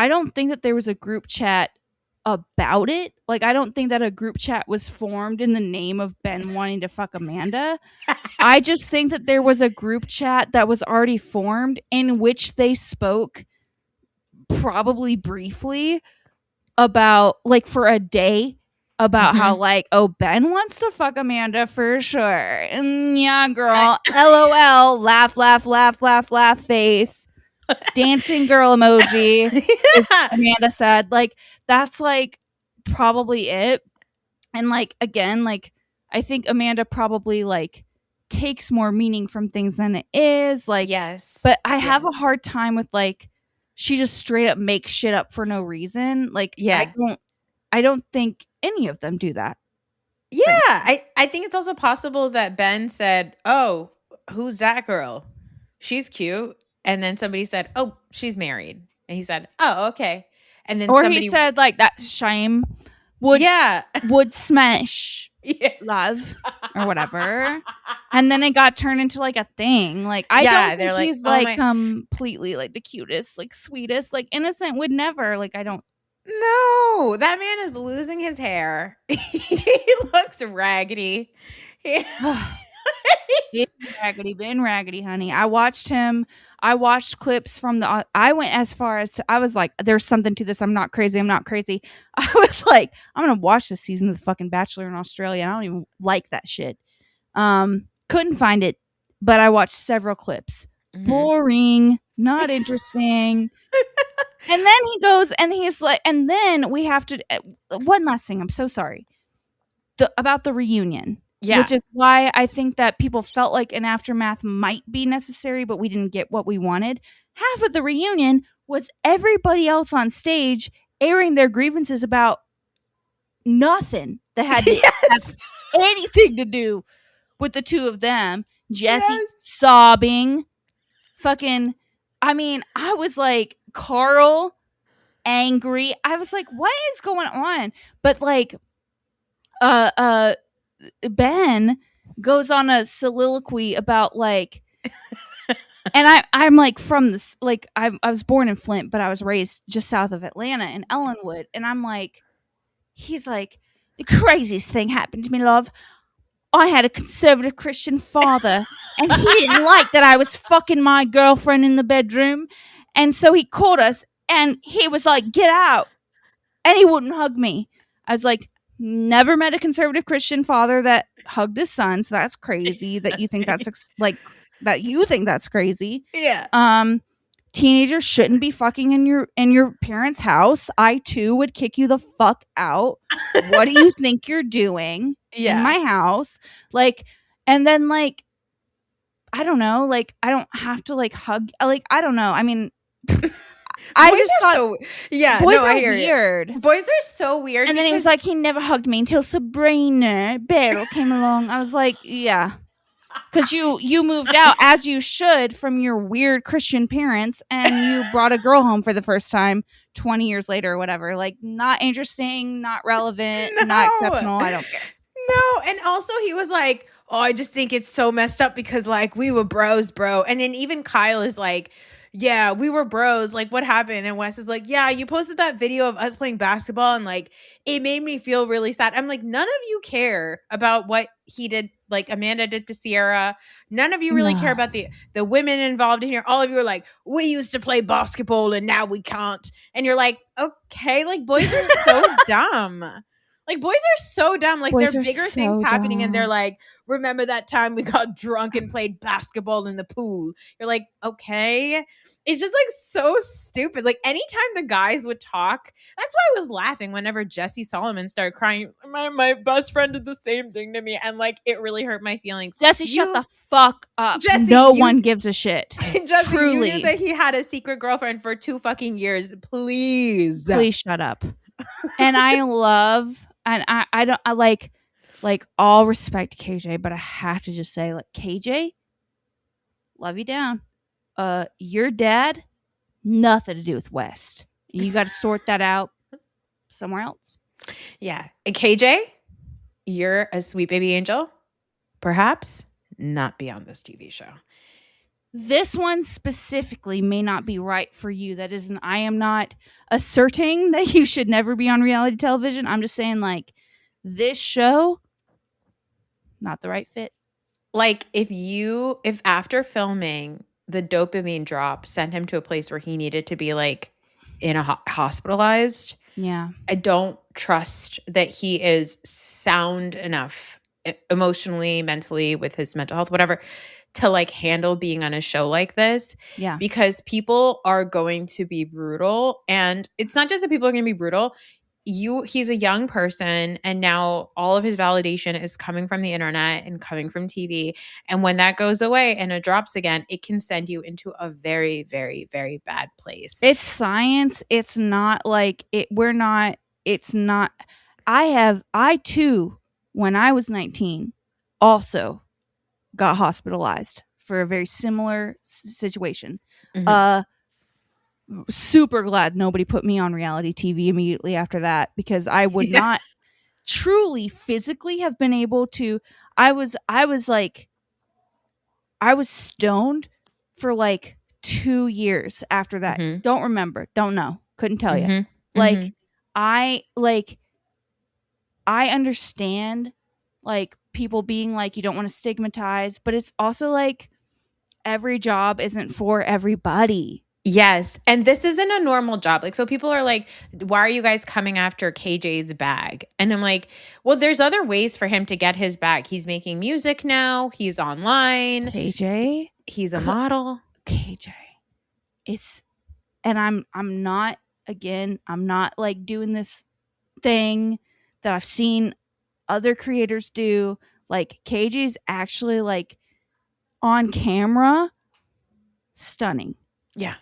don't think that there was a group chat about it. Like, I don't think that a group chat was formed in the name of Ben wanting to fuck Amanda. I just think that there was a group chat that was already formed in which they spoke probably briefly about, like, for a day, about how, like, oh, Ben wants to fuck Amanda for sure. And yeah, girl. LOL. Laugh, laugh, laugh, laugh, laugh face. Dancing girl emoji. Amanda said. Like, that's, like, probably it. And, like, again, like, I think Amanda probably, like, takes more meaning from things than it is. Like, yes. But I have a hard time with, like, she just straight up makes shit up for no reason. Like, yeah. I don't think any of them do that. Yeah. I think it's also possible that Ben said, oh, who's that girl? She's cute. And then somebody said, oh, she's married. And he said, oh, okay. And then he said, like, that shame would smash love or whatever. And then it got turned into like a thing. Like, I don't think he's like completely like the cutest, like sweetest, like innocent would never. Like, I don't. No, that man is losing his hair. He looks raggedy. Been raggedy, honey. I watched clips from I went as far as I was like, there's something to this. I'm not crazy. I was like, I'm gonna watch this season of The fucking Bachelor in Australia. I don't even like that shit. Couldn't find it, but I watched several clips. Boring, not interesting. And then he goes and he's like, and then we have to one last thing. I'm so sorry about the reunion. Yeah. Which is why I think that people felt like an aftermath might be necessary, but we didn't get what we wanted. Half of the reunion was everybody else on stage airing their grievances about nothing that had to have anything to do with the two of them. Jesse sobbing. Fucking, I mean, I was like, Carl angry. I was like, what is going on? But like, Ben goes on a soliloquy about like, and I'm like from this, like I was born in Flint, but I was raised just south of Atlanta in Ellenwood, and I'm like, he's like, the craziest thing happened to me, love. I had a conservative Christian father, and he didn't like that I was fucking my girlfriend in the bedroom, and so he caught us, and he was like, get out, and he wouldn't hug me. I was like, never met a conservative Christian father that hugged his son, so that's crazy that you think that's that's crazy. Yeah. Teenagers shouldn't be fucking in your parents' house. I too would kick you the fuck out. What do you think you're doing in my house? Like, and then like, I don't know, like I don't have to like hug, like I don't know. I mean, I just thought, boys are weird. Boys are so weird. And then he was like, he never hugged me until Sabrina Battle came along. I was like, yeah, because you moved out as you should from your weird Christian parents, and you brought a girl home for the first time 20 years later or whatever. Like, not interesting, not relevant, not exceptional. I don't care. No, and also he was like, oh, I just think it's so messed up because like we were bros, bro. And then even Kyle is like, yeah, we were bros. Like, what happened? And Wes is like, yeah, you posted that video of us playing basketball and like it made me feel really sad. I'm like, none of you care about what he did, like Amanda did to Sierra. None of you really care about the women involved in here. All of you are like, we used to play basketball and now we can't. And you're like, okay, like boys are so dumb. Like boys are so dumb. Like there are bigger things happening and they're like, remember that time we got drunk and played basketball in the pool? You're like, okay. It's just like so stupid. Like anytime the guys would talk, that's why I was laughing whenever Jesse Solomon started crying. My best friend did the same thing to me. And like it really hurt my feelings. Jesse, shut the fuck up. Jesse, no one gives a shit. Jesse, Truly. you knew that he had a secret girlfriend for 2 fucking years. Please shut up. And I love, and I like all respect to KJ, but I have to just say, like, KJ, love you down. Your dad, nothing to do with West. You got to sort that out somewhere else. Yeah. And KJ, you're a sweet baby angel. Perhaps not be on this TV show. This one specifically may not be right for you. That isn't, I am not asserting that you should never be on reality television. I'm just saying, like, this show, not the right fit. Like if after filming the dopamine drop sent him to a place where he needed to be like in a hospitalized. Yeah. I don't trust that he is sound enough emotionally, mentally, with his mental health, whatever, to like handle being on a show like this. Yeah. Because people are going to be brutal. And it's not just that people are going to be brutal. He's a young person, and now all of his validation is coming from the internet and coming from TV. And when that goes away and it drops again, it can send you into a very, very, very bad place. It's science. It's not like it. It's not. I too, when I was 19, also got hospitalized for a very similar situation. Mm-hmm. Super glad nobody put me on reality TV immediately after that, because I would not truly physically have been able to. I was stoned for like 2 years after that. Mm-hmm. Don't remember. Don't know. Couldn't tell you. Mm-hmm. Like, mm-hmm. I understand like people being like, you don't want to stigmatize, but it's also like every job isn't for everybody. Yes. And this isn't a normal job. Like, so people are like, why are you guys coming after KJ's bag? And I'm like, well, there's other ways for him to get his bag. He's making music now. He's online. KJ. He's a model. KJ. And I'm not like doing this thing that I've seen other creators do. Like, KJ's actually like on camera stunning. Yeah.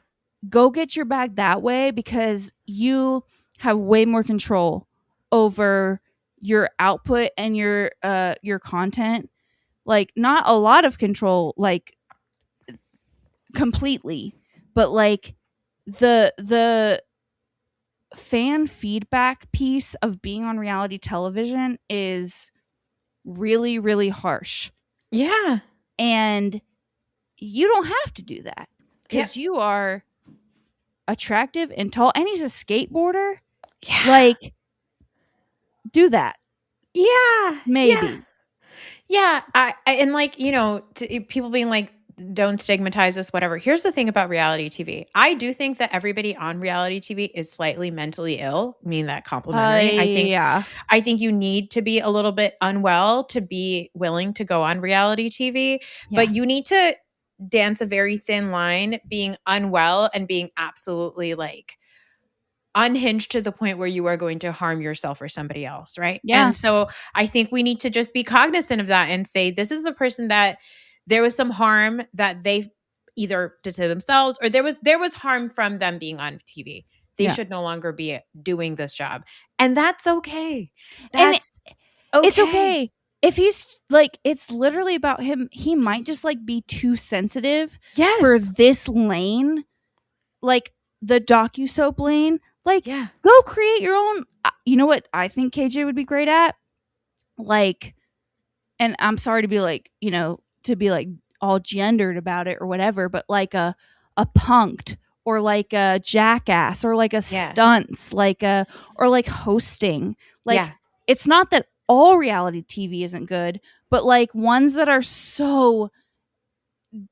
Go get your bag that way, because you have way more control over your output and your content. Like, not a lot of control, like completely, but like the fan feedback piece of being on reality television is really, really harsh. Yeah. And you don't have to do that, because you are attractive and tall, and he's a skateboarder. Yeah. Like, do that. Yeah. Maybe. Yeah. And like, you know, people being like, don't stigmatize this, whatever. Here's the thing about reality TV. I do think that everybody on reality TV is slightly mentally ill. I mean that complimentary. I think you need to be a little bit unwell to be willing to go on reality TV, but you need to dance a very thin line, being unwell and being absolutely like unhinged to the point where you are going to harm yourself or somebody else, right? Yeah. And so I think we need to just be cognizant of that and say, this is the person that there was some harm that they either did to themselves, or there was harm from them being on TV. They should no longer be doing this job. And that's okay. That's okay. It's okay. If he's like, it's literally about him. He might just like be too sensitive for this lane, like the docusoap lane. Like, go create your own. You know what I think KJ would be great at? Like, and I'm sorry to be like, you know, to be like all gendered about it or whatever, but like a Punk'd or like a Jackass or like a Stunts, like a or like hosting. Like it's not that all reality TV isn't good, but like ones that are so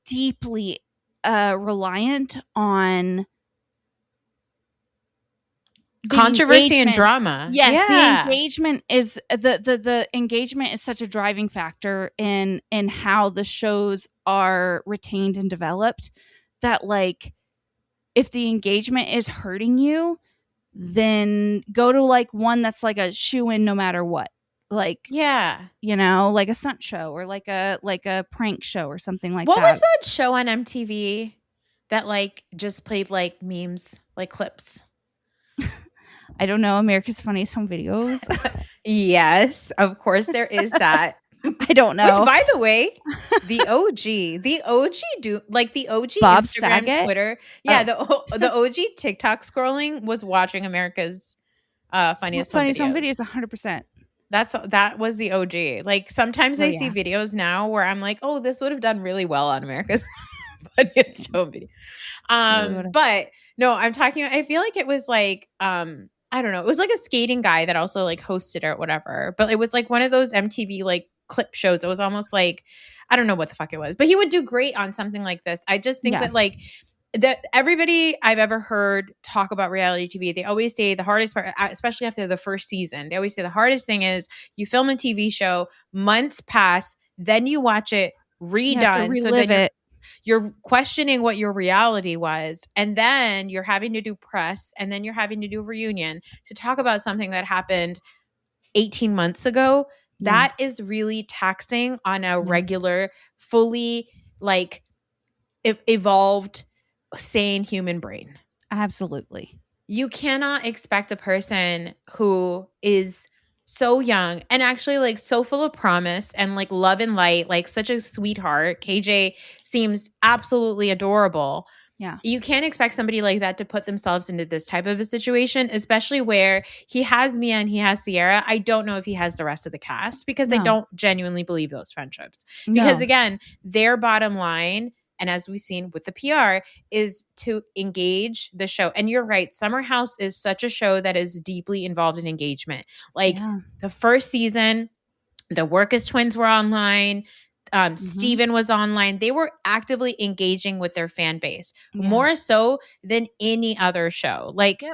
deeply reliant on controversy and drama. Yes, the engagement is the engagement is such a driving factor in how the shows are retained and developed, that like if the engagement is hurting you, then go to like one that's like a shoe-in no matter what. Like, you know, like a stunt show or like a prank show or something like what that. What was that show on MTV that like just played like memes, like clips? I don't know. America's Funniest Home Videos. Yes, of course there is that. I don't know. Which, by the way, the OG do like the OG Bob Instagram, Saget? Twitter. Yeah, the OG TikTok scrolling was watching America's Funniest Home Videos. 100%. That was the OG. Like sometimes I see videos now where I'm like, oh, this would have done really well on America's Funniest Home Video. But no, I'm talking. I feel like it was like I don't know. It was like a skating guy that also like hosted or whatever. But it was like one of those MTV like clip shows. It was almost like, I don't know what the fuck it was, but he would do great on something like this. I just think that like that everybody I've ever heard talk about reality TV, they always say the hardest part, especially after the first season, they always say the hardest thing is you film a TV show, months pass, then you watch it redone. So then you're questioning what your reality was, and then you're having to do press, and then you're having to do a reunion to talk about something that happened 18 months ago. That is really taxing on a regular, fully like evolved, sane human brain. Absolutely. You cannot expect a person who is so young and actually like so full of promise and like love and light, like such a sweetheart. KJ seems absolutely adorable. Yeah. You can't expect somebody like that to put themselves into this type of a situation, especially where he has Mia and he has Sierra. I don't know if he has the rest of the cast because I don't genuinely believe those friendships. Because again, their bottom line, and as we've seen with the PR, is to engage the show. And you're right. Summer House is such a show that is deeply involved in engagement. Like the first season, the Workus twins were online. Steven was online. They were actively engaging with their fan base more so than any other show. Like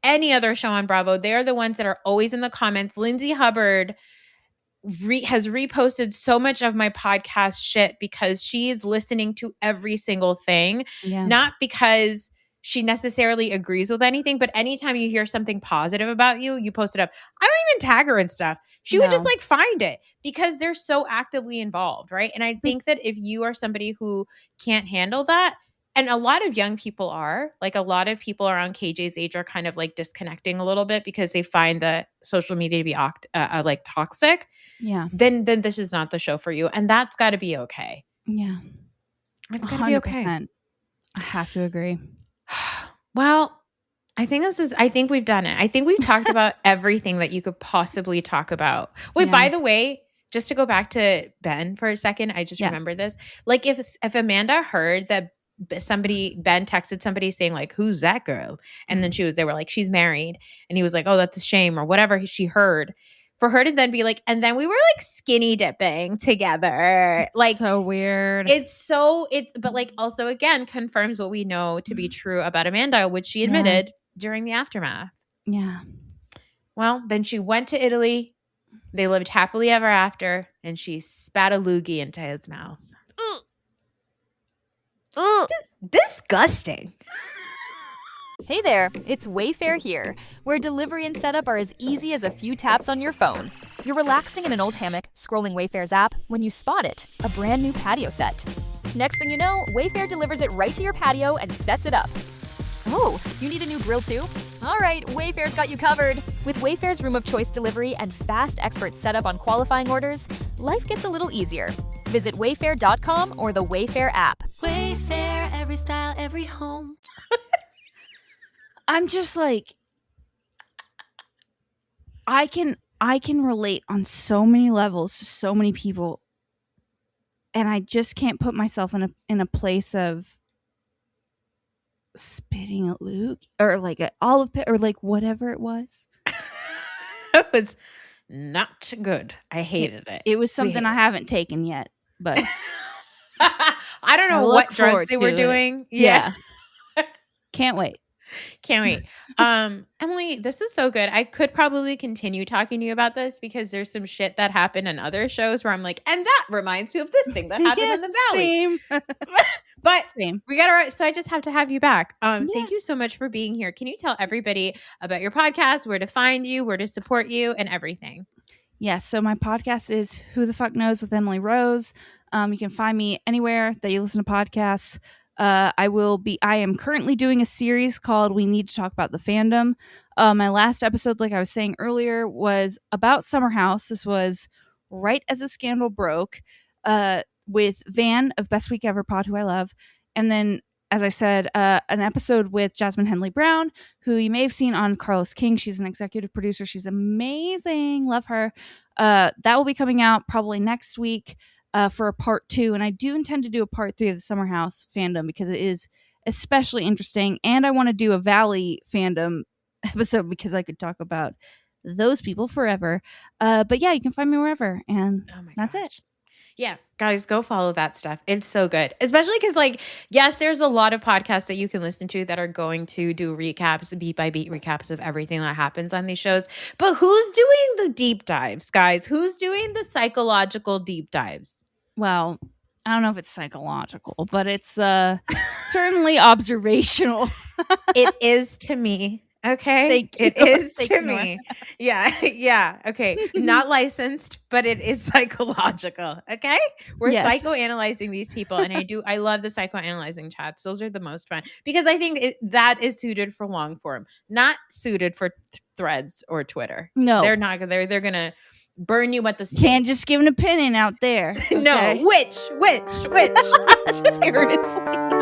any other show on Bravo, they're the ones that are always in the comments. Lindsay Hubbard has reposted so much of my podcast shit because she's listening to every single thing, not because she necessarily agrees with anything, but anytime you hear something positive about you, you post it up. I don't even tag her and stuff. She would just like find it because they're so actively involved, right? And I think that if you are somebody who can't handle that, and a lot of young people are, like a lot of people around KJ's age are kind of like disconnecting a little bit because they find the social media to be like toxic. Yeah. Then this is not the show for you. And that's got to be okay. Yeah. It's got to be okay. 100%. I have to agree. Well, I think we've done it. I think we've talked about everything that you could possibly talk about. Wait, by the way, just to go back to Ben for a second, I just remembered this. Like if Amanda heard that Ben texted somebody saying like, who's that girl? And then they were like, she's married. And he was like, oh, that's a shame or whatever she heard. For her to then be like, and then we were like skinny dipping together. Like so weird. But like also again confirms what we know to be true about Amanda, which she admitted during the aftermath. Yeah. Well, then she went to Italy. They lived happily ever after, and she spat a loogie into his mouth. Disgusting. Hey there, it's Wayfair here, where delivery and setup are as easy as a few taps on your phone. You're relaxing in an old hammock, scrolling Wayfair's app, when you spot it, a brand new patio set. Next thing you know, Wayfair delivers it right to your patio and sets it up. Oh, you need a new grill too? All right, Wayfair's got you covered. With Wayfair's Room of Choice delivery and fast expert setup on qualifying orders, life gets a little easier. Visit wayfair.com or the Wayfair app. Wayfair, every style, every home. I'm just like, I can relate on so many levels to so many people, and I just can't put myself in a place of spitting at Luke or like an olive pit or like whatever it was. It was not good. I hated it. It was something I haven't taken yet, but I don't know what drugs they were doing. Yeah. Can't wait. Can't wait. Emily, this was so good. I could probably continue talking to you about this because there's some shit that happened in other shows where I'm like, and that reminds me of this thing that happened in the Valley. Same. But Same. we got so I just have to have you back. Thank you so much for being here. Can you tell everybody about your podcast, where to find you, where to support you, and everything? Yes. So my podcast is Who the Fuck Knows with Emily Rose. You can find me anywhere that you listen to podcasts. I am currently doing a series called We Need to Talk About the Fandom. My last episode, like I was saying earlier, was about Summer House. This was right as a scandal broke, with Van of Best Week Ever Pod, who I love. And then, as I said, an episode with Jasmine Henley Brown, who you may have seen on Carlos King. She's an executive producer. She's amazing. Love her. That will be coming out probably next week. For a part 2, and I do intend to do a part 3 of the Summer House fandom because it is especially interesting, and I want to do a Valley fandom episode because I could talk about those people forever. But yeah, you can find me wherever, and that's it. Yeah, guys, go follow that stuff. It's so good. Especially because, like, yes, there's a lot of podcasts that you can listen to that are going to do recaps, beat by beat recaps of everything that happens on these shows. But who's doing the deep dives, guys? Who's doing the psychological deep dives? Well, I don't know if it's psychological, but it's certainly observational. It is to me. Okay. Thank you. It is Thank to you, Nora. me. Yeah. Yeah. Okay. Not licensed, but it is psychological. Okay. We're Yes. psychoanalyzing these people. And I love the psychoanalyzing chats. Those are the most fun because I think that is suited for long form, not suited for threads or Twitter. No. They're not. They're going to burn you at the stake. Can't just give an opinion out there. No. okay? Which? Seriously.